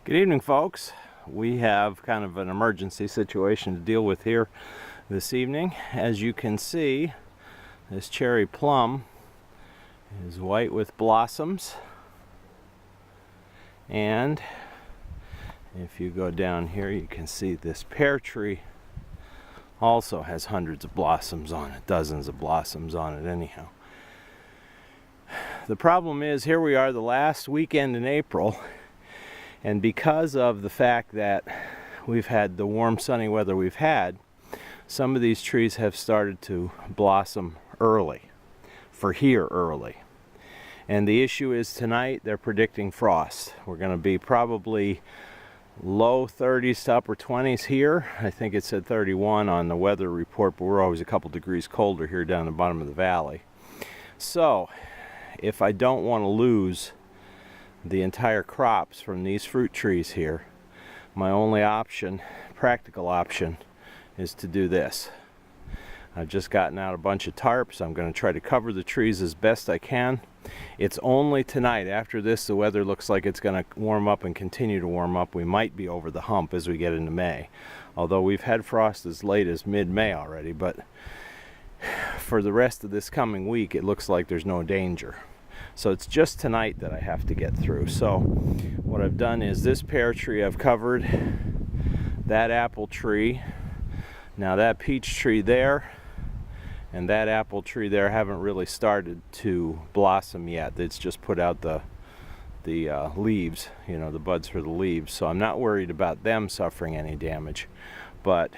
Good evening, folks. We have kind of an emergency situation to deal with here this evening. As you can see, this cherry plum is white with blossoms, and if you go down here you can see this pear tree also has hundreds of blossoms on it, dozens of blossoms on it anyhow. The problem is, here we are the last weekend in April, and because of the fact that we've had the warm sunny weather we've had, some of these trees have started to blossom early, early. And the issue is tonight they're predicting frost. We're going to be probably low 30s to upper 20s here. I think it said 31 on the weather report, but we're always a couple degrees colder here down the bottom of the valley. So if I don't want to lose the entire crops from these fruit trees here, my only option, practical option, is to do this. I've just gotten out a bunch of tarps. I'm going to try to cover the trees as best I can. It's only tonight. After this, the weather looks like it's going to warm up and continue to warm up. We might be over the hump as we get into May, although we've had frost as late as mid-May already. But for the rest of this coming week, it looks like there's no danger. So it's just tonight that I have to get through. So what I've done is this pear tree I've covered, that apple tree, now that peach tree there, and that apple tree there haven't really started to blossom yet. It's just put out the leaves, you know, the buds for the leaves. So I'm not worried about them suffering any damage. But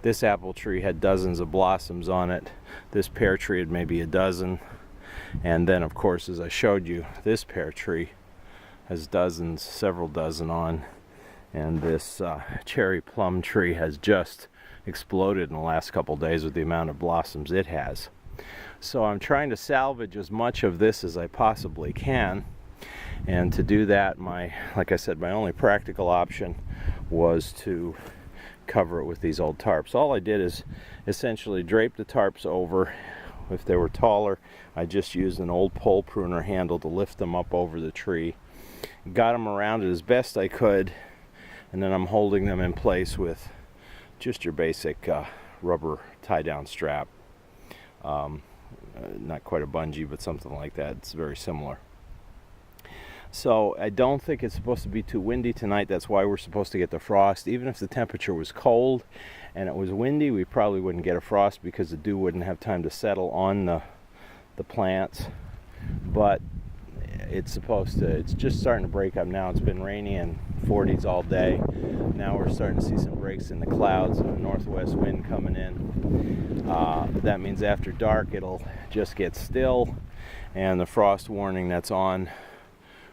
this apple tree had dozens of blossoms on it. This pear tree had maybe a dozen. And then, of course, as I showed you, this pear tree has dozens, several dozen on. And this cherry plum tree has just exploded in the last couple days with the amount of blossoms it has. So I'm trying to salvage as much of this as I possibly can. And to do that, like I said, my only practical option was to cover it with these old tarps. All I did is essentially drape the tarps over. If they were taller, I just used an old pole pruner handle to lift them up over the tree. Got them around it as best I could, and then I'm holding them in place with just your basic rubber tie-down strap. Not quite a bungee, but something like that. It's very similar. So I don't think it's supposed to be too windy tonight. That's why we're supposed to get the frost. Even if the temperature was cold and it was windy, we probably wouldn't get a frost because the dew wouldn't have time to settle on the plants. But it's just starting to break up now. It's been rainy and 40s all day. Now we're starting to see some breaks in the clouds and a northwest wind coming in. That means after dark it'll just get still, and the frost warning that's on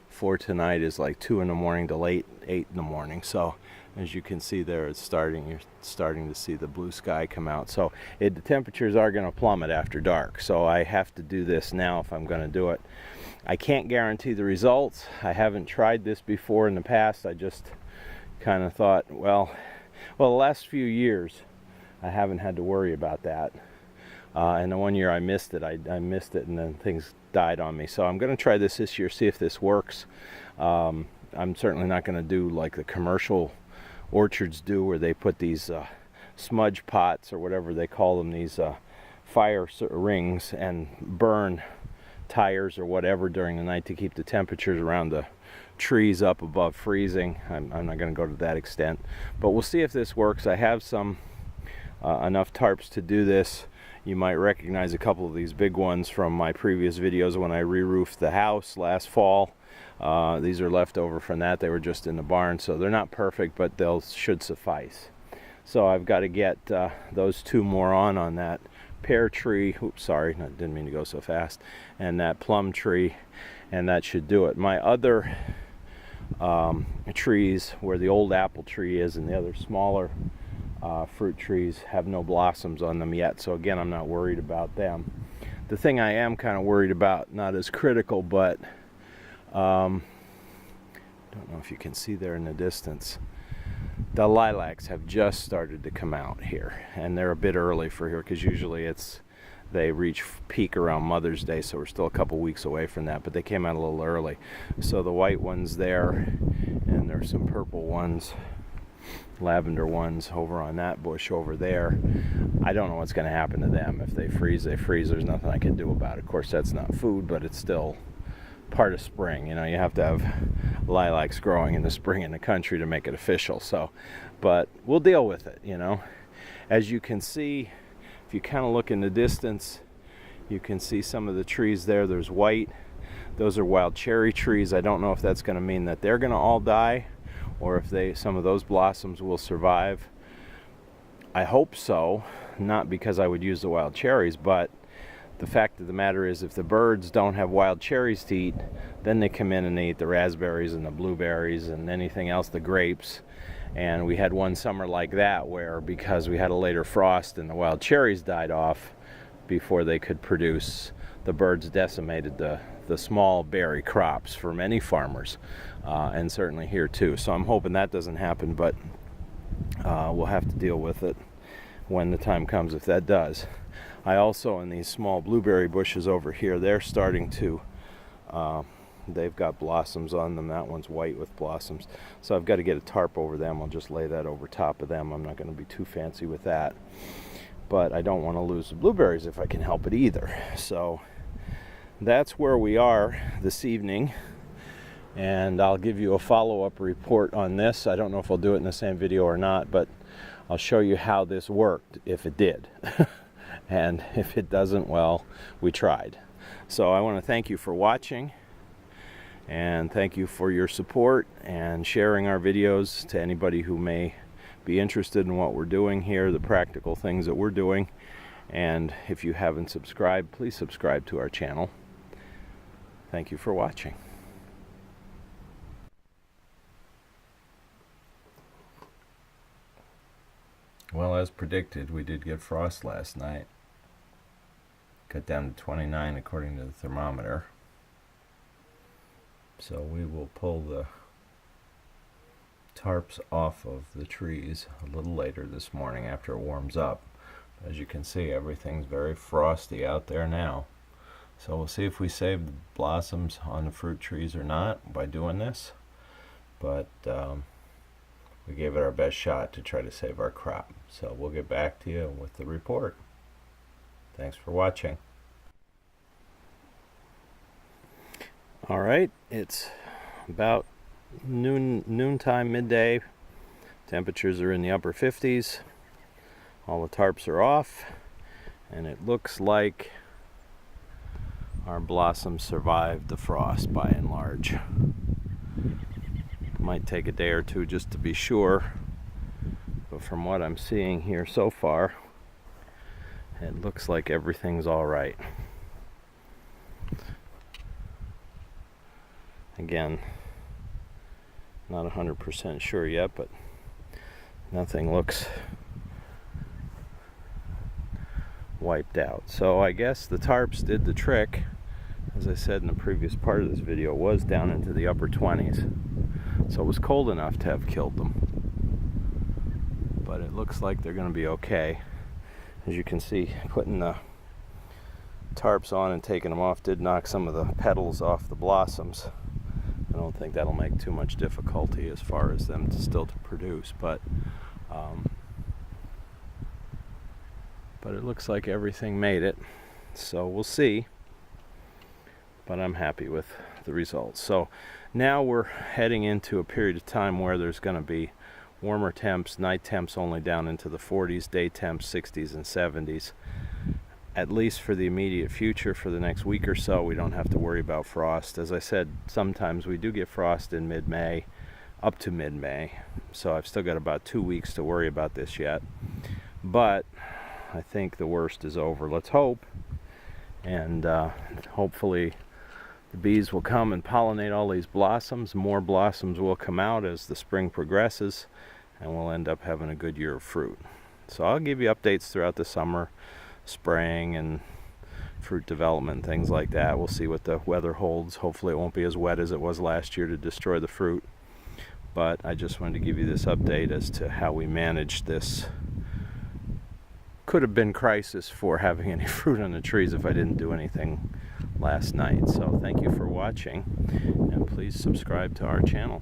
for tonight is like 2 in the morning to late 8 in the morning. So as you can see there, you're starting to see the blue sky come out. So the temperatures are going to plummet after dark. So I have to do this now if I'm going to do it. I can't guarantee the results. I haven't tried this before in the past. I just kind of thought, well, the last few years I haven't had to worry about that. And the one year I missed it, I missed it, and then things died on me. So I'm going to try this year, see if this works. I'm certainly not going to do like the commercial orchards do, where they put these smudge pots or whatever they call them, these fire rings, and burn tires or whatever during the night to keep the temperatures around the trees up above freezing. I'm not going to go to that extent, but we'll see if this works. I have some enough tarps to do this. You might recognize a couple of these big ones from my previous videos when I re-roofed the house last fall. These are left over from that. They were just in the barn, so they're not perfect, but should suffice. So I've got to get those two more on that pear tree. Oops, sorry, I didn't mean to go so fast. And that plum tree, and that should do it. My other trees, where the old apple tree is and the other smaller fruit trees, have no blossoms on them yet. So again, I'm not worried about them. The thing I am kind of worried about, not as critical, but don't know if you can see there in the distance, the lilacs have just started to come out here, and they're a bit early for here because usually it's They reach peak around Mother's Day, so we're still a couple weeks away from that, but they came out a little early. So the white ones there, and there's some purple ones, lavender ones over on that bush over there. I don't know what's going to happen to them. If they freeze, they freeze. There's nothing I can do about it. Of course, that's not food, but it's still part of spring. You know, you have to have lilacs growing in the spring in the country to make it official. So, but we'll deal with it, you know. As you can see, if you kind of look in the distance, you can see some of the trees there. There's white. Those are wild cherry trees. I don't know if that's going to mean that they're going to all die, or if some of those blossoms will survive. I hope so, not because I would use the wild cherries, but the fact of the matter is, if the birds don't have wild cherries to eat, then they come in and they eat the raspberries and the blueberries and anything else, the grapes. And we had one summer like that where, because we had a later frost and the wild cherries died off before they could produce, the birds decimated the small berry crops for many farmers, and certainly here too. So I'm hoping that doesn't happen, but we'll have to deal with it when the time comes, if that does. I also, in these small blueberry bushes over here, they're starting to, they've got blossoms on them. That one's white with blossoms. So I've got to get a tarp over them. I'll just lay that over top of them. I'm not going to be too fancy with that. But I don't want to lose the blueberries if I can help it either. So that's where we are this evening. And I'll give you a follow-up report on this. I don't know if I'll do it in the same video or not, but I'll show you how this worked, if it did. And if it doesn't, well, we tried. So I want to thank you for watching, and thank you for your support and sharing our videos to anybody who may be interested in what we're doing here, the practical things that we're doing. And if you haven't subscribed, please subscribe to our channel. Thank you for watching. Well, as predicted, we did get frost last night. Got down to 29 according to the thermometer. So we will pull the tarps off of the trees a little later this morning after it warms up. As you can see, everything's very frosty out there now. So we'll see if we save the blossoms on the fruit trees or not by doing this. But we gave it our best shot to try to save our crop. So we'll get back to you with the report. Thanks for watching. All right, it's about noontime, midday. Temperatures are in the upper 50s. All the tarps are off, and it looks like our blossoms survived the frost by and large. Might take a day or two just to be sure, but from what I'm seeing here so far, it looks like everything's all right. Again, not 100% sure yet, but nothing looks wiped out. So I guess the tarps did the trick. As I said in the previous part of this video, it was down into the upper 20s. So it was cold enough to have killed them. But it looks like they're going to be okay. As you can see, putting the tarps on and taking them off did knock some of the petals off the blossoms. I don't think that'll make too much difficulty as far as them still to produce, but it looks like everything made it. So we'll see. But I'm happy with the results. So now we're heading into a period of time where there's going to be warmer temps, night temps only down into the 40s, day temps 60s and 70s. At least for the immediate future, for the next week or so, we don't have to worry about frost. As I said, sometimes we do get frost in mid-May, up to mid-May. So I've still got about 2 weeks to worry about this yet. But I think the worst is over. Let's hope. And hopefully the bees will come and pollinate all these blossoms. More blossoms will come out as the spring progresses, and we'll end up having a good year of fruit. So I'll give you updates throughout the summer, spraying and fruit development, things like that. We'll see what the weather holds. Hopefully it won't be as wet as it was last year to destroy the fruit. But I just wanted to give you this update as to how we managed this could have been crisis for having any fruit on the trees if I didn't do anything last night. So thank you for watching, and please subscribe to our channel.